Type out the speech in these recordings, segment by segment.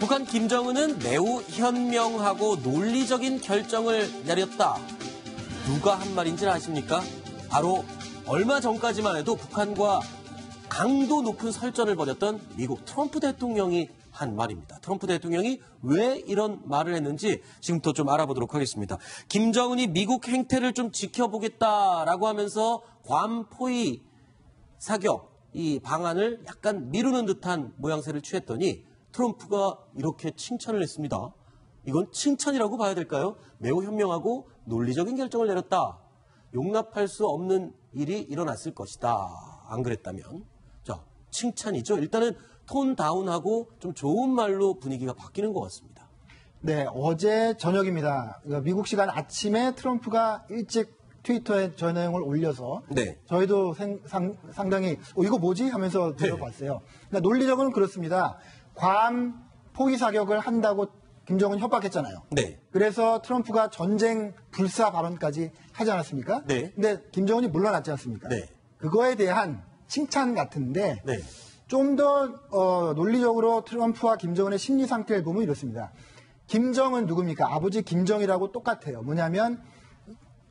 북한 김정은은 매우 현명하고 논리적인 결정을 내렸다. 누가 한 말인지 아십니까? 바로 얼마 전까지만 해도 북한과 강도 높은 설전을 벌였던 미국 트럼프 대통령이 한 말입니다. 트럼프 대통령이 왜 이런 말을 했는지 지금부터 좀 알아보도록 하겠습니다. 김정은이 미국 행태를 좀 지켜보겠다라고 하면서 괌 포위 사격 이 방안을 약간 미루는 듯한 모양새를 취했더니 트럼프가 이렇게 칭찬을 했습니다. 이건 칭찬이라고 봐야 될까요? 매우 현명하고 논리적인 결정을 내렸다. 용납할 수 없는 일이 일어났을 것이다. 안 그랬다면. 자, 칭찬이죠. 일단은 톤 다운하고 좀 좋은 말로 분위기가 바뀌는 것 같습니다. 네, 어제 저녁입니다. 미국 시간 아침에 트럼프가 일찍 트위터에 저 내용을 올려서 네. 저희도 상당히 이거 뭐지? 하면서 들어봤어요. 그러니까 논리적으로는 그렇습니다. 괌 포위 사격을 한다고 김정은 협박했잖아요. 네. 그래서 트럼프가 전쟁 불사 발언까지 하지 않았습니까? 네. 근데 김정은이 물러났지 않습니까? 네. 그거에 대한 칭찬 같은데 네. 좀 더 논리적으로 트럼프와 김정은의 심리 상태를 보면 이렇습니다. 김정은 누굽니까? 아버지 김정이라고 똑같아요. 뭐냐면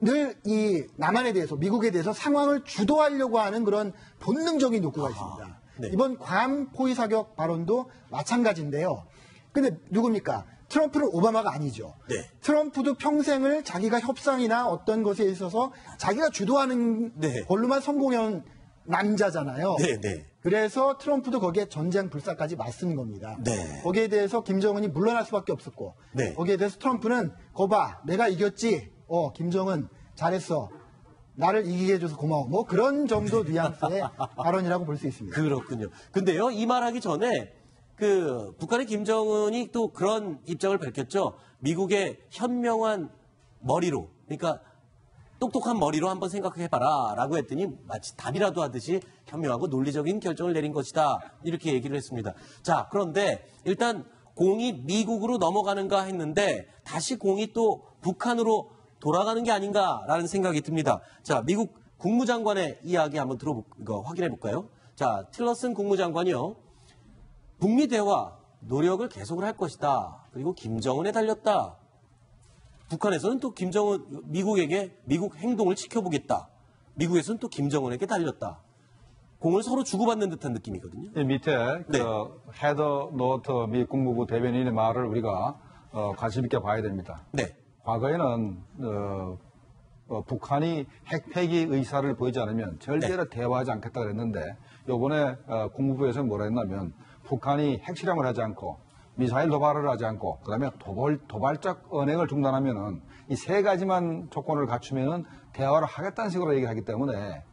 늘 이 남한에 대해서 미국에 대해서 상황을 주도하려고 하는 그런 본능적인 욕구가 있습니다. 네. 이번 괌 포위 사격 발언도 마찬가지인데요. 근데 누굽니까? 트럼프는 오바마가 아니죠. 네. 트럼프도 평생을 자기가 협상이나 어떤 것에 있어서 자기가 주도하는 네. 걸로만 성공해온 남자잖아요. 네, 네. 그래서 트럼프도 거기에 전쟁 불사까지 맞선 겁니다. 네. 거기에 대해서 김정은이 물러날 수밖에 없었고 네. 거기에 대해서 트럼프는 거봐 내가 이겼지. 김정은 잘했어. 나를 이기게 해줘서 고마워. 뭐 그런 정도 뉘앙스의 발언이라고 볼 수 있습니다. 그렇군요. 근데요, 이 말하기 전에 북한의 김정은이 또 그런 입장을 밝혔죠. 미국의 현명한 머리로, 그러니까 똑똑한 머리로 한번 생각해봐라 라고 했더니 마치 답이라도 하듯이 현명하고 논리적인 결정을 내린 것이다. 이렇게 얘기를 했습니다. 자, 그런데 일단 공이 미국으로 넘어가는가 했는데 다시 공이 또 북한으로 돌아가는 게 아닌가라는 생각이 듭니다. 자, 미국 국무장관의 이야기 한번 확인해 볼까요? 자, 틸러슨 국무장관이요. 북미 대화 노력을 계속을 할 것이다. 그리고 김정은에 달렸다. 북한에서는 또 미국에게 미국 행동을 지켜보겠다. 미국에서는 또 김정은에게 달렸다. 공을 서로 주고받는 듯한 느낌이거든요. 밑에 네. 헤더 노트 미 국무부 대변인의 말을 우리가 관심 있게 봐야 됩니다. 네. 과거에는 북한이 핵 폐기 의사를 보이지 않으면 절대로 대화하지 않겠다 그랬는데 이번에 국무부에서 뭐라 했냐면 북한이 핵실험을 하지 않고 미사일 도발을 하지 않고 그다음에 도발적 언행을 중단하면은 이 세 가지만 조건을 갖추면은 대화를 하겠다는 식으로 얘기하기 때문에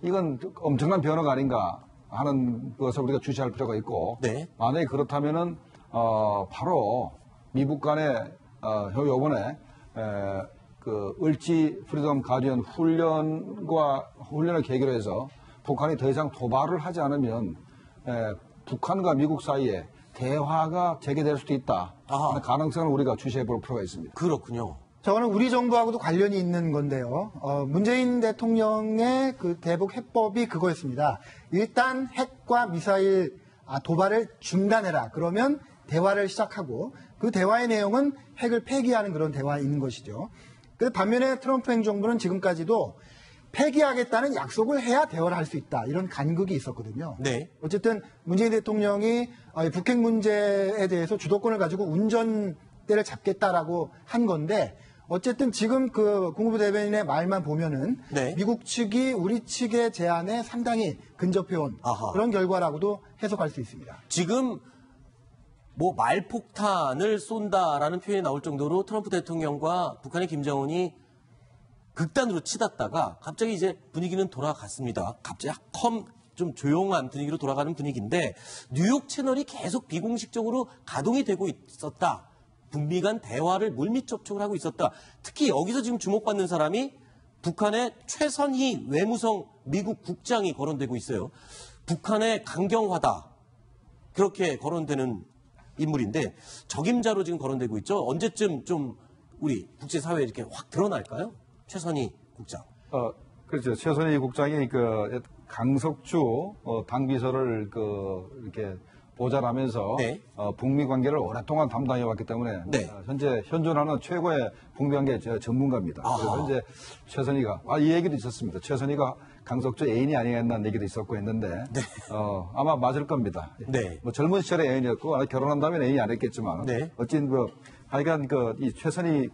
이건 엄청난 변화가 아닌가 하는 것을 우리가 주시할 필요가 있고 네. 만약에 그렇다면은 바로 미국 간의 요번에 을지 프리덤 가디언 훈련을 계기로 해서 북한이 더 이상 도발을 하지 않으면 북한과 미국 사이에 대화가 재개될 수도 있다 하는 가능성을 우리가 주시해 볼 필요가 있습니다. 그렇군요. 저거는 우리 정부하고도 관련이 있는 건데요. 문재인 대통령의 그 대북 해법이 그거였습니다. 일단 핵과 미사일 도발을 중단해라. 그러면 대화를 시작하고 그 대화의 내용은 핵을 폐기하는 그런 대화인 것이죠. 그 반면에 트럼프 행정부는 지금까지도 폐기하겠다는 약속을 해야 대화를 할 수 있다. 이런 간극이 있었거든요. 네. 어쨌든 문재인 대통령이 북핵 문제에 대해서 주도권을 가지고 운전대를 잡겠다라고 한 건데 어쨌든 지금 그 국무부 대변인의 말만 보면은 네. 미국 측이 우리 측의 제안에 상당히 근접해온 그런 결과라고도 해석할 수 있습니다. 지금 말폭탄을 쏜다라는 표현이 나올 정도로 트럼프 대통령과 북한의 김정은이 극단으로 치닫다가 갑자기 이제 분위기는 돌아갔습니다. 갑자기 좀 조용한 분위기로 돌아가는 분위기인데 뉴욕 채널이 계속 비공식적으로 가동이 되고 있었다. 북미 간 대화를 물밑 접촉을 하고 있었다. 특히 여기서 지금 주목받는 사람이 북한의 최선희 외무성 미국 국장이 거론되고 있어요. 북한의 강경화다. 그렇게 거론되는 인물인데 적임자로 지금 거론되고 있죠. 언제쯤 좀 우리 국제사회에 이렇게 확 드러날까요? 최선희 국장. 그렇죠. 최선희 국장이 강석주 당비서를 이렇게 보좌하면서 네. 북미 관계를 오랫동안 담당해왔기 때문에 네. 현재 현존하는 최고의 북미 관계 전문가입니다. 그래서 현재 최선희가 이 얘기도 있었습니다. 최선희가 강석주 애인이 아니겠다는 얘기도 있었고 했는데 네. 아마 맞을 겁니다. 네. 뭐 젊은 시절에 애인이었고 결혼한 다음에 애인이 안 했겠지만 네. 어쨌든 하여간 이 최선희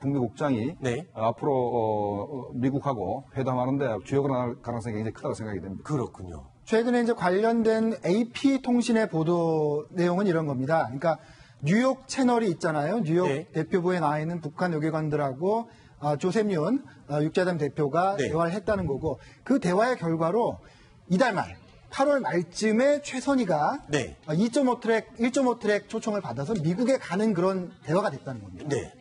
북미 국장이 네. 앞으로 미국하고 회담하는데 주역을 할 가능성이 굉장히 크다고 생각이 됩니다. 그렇군요. 최근에 이제 관련된 AP 통신의 보도 내용은 이런 겁니다. 그러니까 뉴욕 채널이 있잖아요. 뉴욕 네. 대표부에 나와 있는 북한 외교관들하고 조셉 윤 육자담 대표가 네. 대화를 했다는 거고 그 대화의 결과로 이달 말 8월 말쯤에 최선희가 네. 1.5 트랙 초청을 받아서 미국에 가는 그런 대화가 됐다는 겁니다. 네.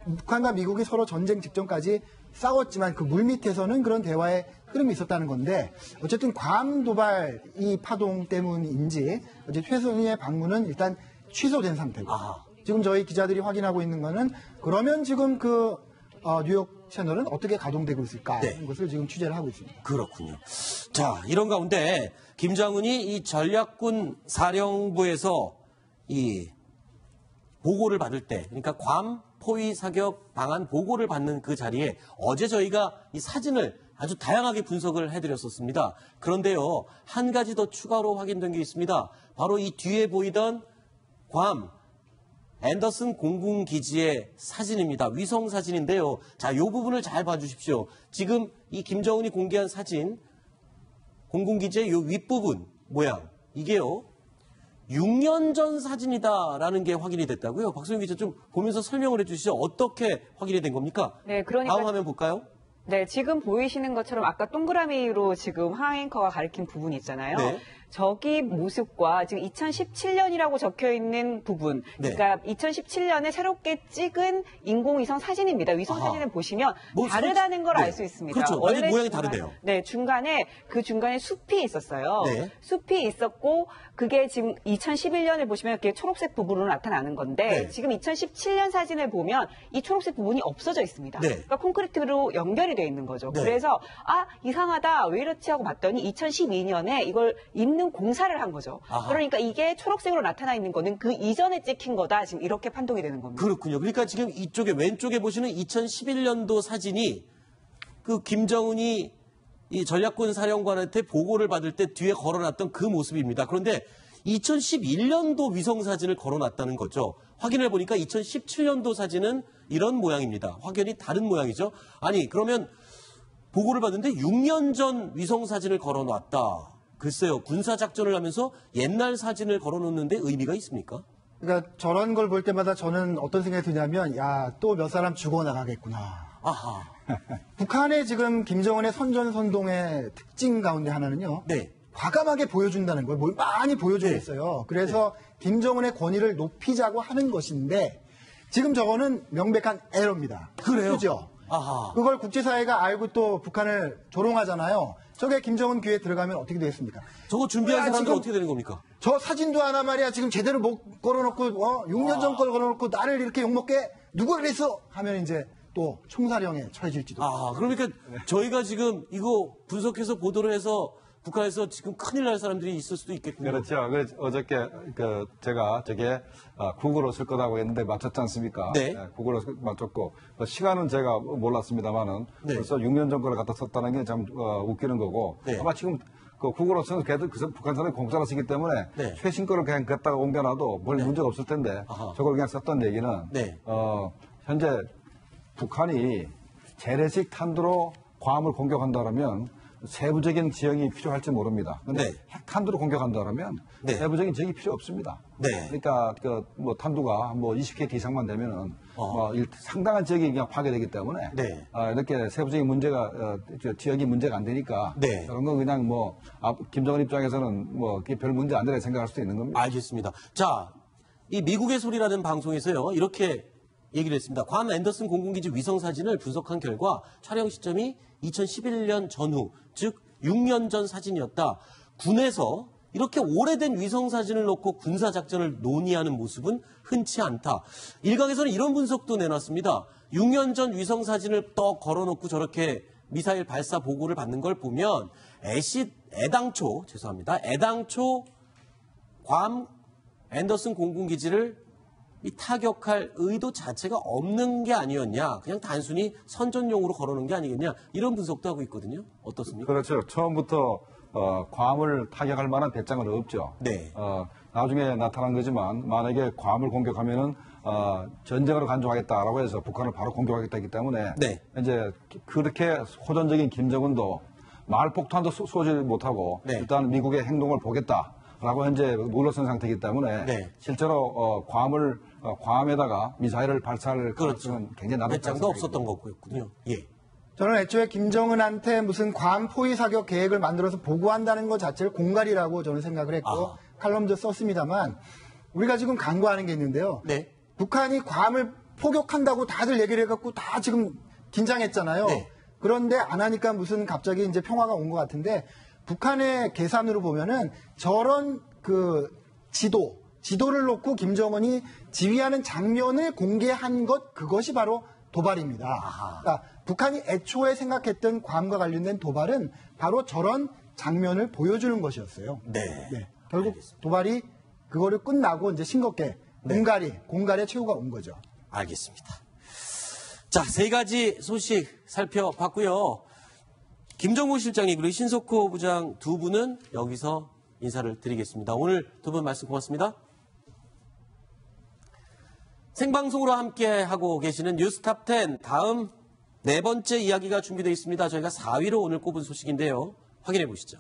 북한과 미국이 서로 전쟁 직전까지 싸웠지만 그 물밑에서는 그런 대화의 흐름이 있었다는 건데 어쨌든 괌 도발 이 파동 때문인지 어제 최선희의 방문은 일단 취소된 상태고 아하. 지금 저희 기자들이 확인하고 있는 거는 그러면 지금 뉴욕 채널은 어떻게 가동되고 있을까 네. 하는 것을 지금 취재를 하고 있습니다. 그렇군요. 자, 이런 가운데 김정은이 이 전략군 사령부에서 이 보고를 받을 때, 그러니까 괌 포위 사격 방안 보고를 받는 그 자리에 어제 저희가 이 사진을 아주 다양하게 분석을 해드렸었습니다. 그런데요, 한 가지 더 추가로 확인된 게 있습니다. 바로 이 뒤에 보이던 괌 앤더슨 공군기지의 사진입니다. 위성 사진인데요. 자, 이 부분을 잘 봐주십시오. 지금 이 김정은이 공개한 사진, 공군기지의 이 윗부분 모양, 이게요, 6년 전 사진이다라는 게 확인이 됐다고요. 박소영 기자 좀 보면서 설명을 해주시죠. 어떻게 확인이 된 겁니까? 네, 그러니까 다음 화면 볼까요? 네, 지금 보이시는 것처럼 아까 동그라미로 지금 하앵커가 가리킨 부분이 있잖아요. 네. 저기 모습과 지금 2017년이라고 적혀 있는 부분, 네. 그러니까 2017년에 새롭게 찍은 인공위성 사진입니다. 위성 아하. 사진을 보시면 뭐 다르다는 걸 네. 알 수 있습니다. 그렇죠. 완전히 원래 모양이 중간- 다르대요. 네, 중간에 숲이 있었어요. 네. 숲이 있었고 그게 지금 2011년을 보시면 이렇게 초록색 부분으로 나타나는 건데 네. 지금 2017년 사진을 보면 이 초록색 부분이 없어져 있습니다. 네. 그러니까 콘크리트로 연결이 돼 있는 거죠. 네. 그래서 이상하다 왜 이렇지 하고 봤더니 2012년에 이걸 잇는 공사를 한 거죠. 아하. 그러니까 이게 초록색으로 나타나 있는 거는 그 이전에 찍힌 거다. 지금 이렇게 판독이 되는 겁니다. 그렇군요. 그러니까 지금 이쪽에 왼쪽에 보시는 2011년도 사진이 그 김정은이 이 전략군 사령관한테 보고를 받을 때 뒤에 걸어놨던 그 모습입니다. 그런데 2011년도 위성 사진을 걸어놨다는 거죠. 확인해 보니까 2017년도 사진은 이런 모양입니다. 확연히 다른 모양이죠. 아니 그러면 보고를 받는데 6년 전 위성 사진을 걸어놨다. 글쎄요. 군사작전을 하면서 옛날 사진을 걸어놓는데 의미가 있습니까? 그러니까 저런 걸 볼 때마다 저는 어떤 생각이 드냐면 또 몇 사람 죽어나가겠구나. 아하. 북한의 지금 김정은의 선전선동의 특징 가운데 하나는요. 네. 과감하게 보여준다는 걸 많이 보여주고 있어요. 그래서 김정은의 권위를 높이자고 하는 것인데 지금 저거는 명백한 에러입니다. 그래요? 그죠? 아하. 그걸 국제사회가 알고 또 북한을 조롱하잖아요. 저게 김정은 귀에 들어가면 어떻게 되겠습니까? 저거 준비한 야, 사람들 지금 어떻게 되는 겁니까? 저 사진도 하나 말이야 지금 제대로 못 걸어놓고 6년 전 걸 걸어놓고 나를 이렇게 욕먹게 누가 그랬어? 하면 이제 또 총사령에 처해질지도. 그러니까 저희가 지금 이거 분석해서 보도를 해서 북한에서 지금 큰일 날 사람들이 있을 수도 있겠군요. 그렇죠. 그래서 어저께 제가 저게 국어로 쓸 거라고 했는데 맞췄지 않습니까? 네. 국어로 맞췄고 시간은 제가 몰랐습니다만은 네. 벌써 6년 전 거를 갖다 썼다는 게 참 웃기는 거고 네. 아마 지금 국어로 쓰는 걔들 북한산에 공짜로 쓰기 때문에 네. 최신 거를 그냥 갖다가 옮겨놔도 별 문제가 없을 텐데 아하. 저걸 그냥 썼던 얘기는 네. 현재 북한이 재래식 탄두로 괌을 공격한다면 세부적인 지형이 필요할지 모릅니다. 그런데 네. 핵탄두로 공격한다면 네. 세부적인 지형이 필요 없습니다. 네. 그러니까 탄두가 20kt 이상만 되면은 상당한 지역이 그냥 파괴되기 때문에 네. 이렇게 세부적인 문제가 지역이 문제가 안 되니까 네. 그런 건 그냥 김정은 입장에서는 그게 별 문제 안 되라 생각할 수도 있는 겁니다. 알겠습니다. 자, 이 미국의 소리라는 방송에서요, 이렇게 얘기를 했습니다. 괌 앤더슨 공군기지 위성 사진을 분석한 결과 촬영 시점이 2011년 전후, 즉 6년 전 사진이었다. 군에서 이렇게 오래된 위성 사진을 놓고 군사작전을 논의하는 모습은 흔치 않다. 일각에서는 이런 분석도 내놨습니다. 6년 전 위성 사진을 떡 걸어놓고 저렇게 미사일 발사 보고를 받는 걸 보면 애당초 괌 앤더슨 공군기지를 이 타격할 의도 자체가 없는 게 아니었냐. 그냥 단순히 선전용으로 걸어놓은 게 아니겠냐. 이런 분석도 하고 있거든요. 어떻습니까? 그렇죠. 처음부터 괌을 타격할 만한 배짱은 없죠. 네. 나중에 나타난 거지만 만약에 괌을 공격하면은 전쟁으로 간주하겠다라고 해서 북한을 바로 공격하겠다 했기 때문에 네. 이제 그렇게 호전적인 김정은도 말폭탄도 쏘지 못하고 네. 일단 미국의 행동을 보겠다라고 현재 물러선 상태이기 때문에 네. 실제로 괌에다가 미사일을 발사할 가능성은 굉장히 낮은 배짱도 없었던 거였군요. 예. 저는 애초에 김정은한테 무슨 괌 포위 사격 계획을 만들어서 보고한다는 것 자체를 공갈이라고 저는 생각을 했고 칼럼도 썼습니다만 우리가 지금 간과하는 게 있는데요. 네. 북한이 괌을 포격한다고 다들 얘기를 해갖고 다 지금 긴장했잖아요. 네. 그런데 안 하니까 무슨 갑자기 이제 평화가 온 것 같은데 북한의 계산으로 보면은 저런 그 지도를 놓고 김정은이 지휘하는 장면을 공개한 것 그것이 바로 도발입니다. 그러니까 북한이 애초에 생각했던 괌과 관련된 도발은 바로 저런 장면을 보여주는 것이었어요. 네. 네. 결국 도발이 그거를 끝나고 이제 싱겁게 공갈의 최후가 온 거죠. 알겠습니다. 자, 세 가지 소식 살펴봤고요. 김정우 실장님 그리고 신석호 부장 두 분은 여기서 인사를 드리겠습니다. 오늘 두 분 말씀 고맙습니다. 생방송으로 함께하고 계시는 뉴스탑10 다음 네 번째 이야기가 준비되어 있습니다. 저희가 4위로 오늘 꼽은 소식인데요. 확인해 보시죠.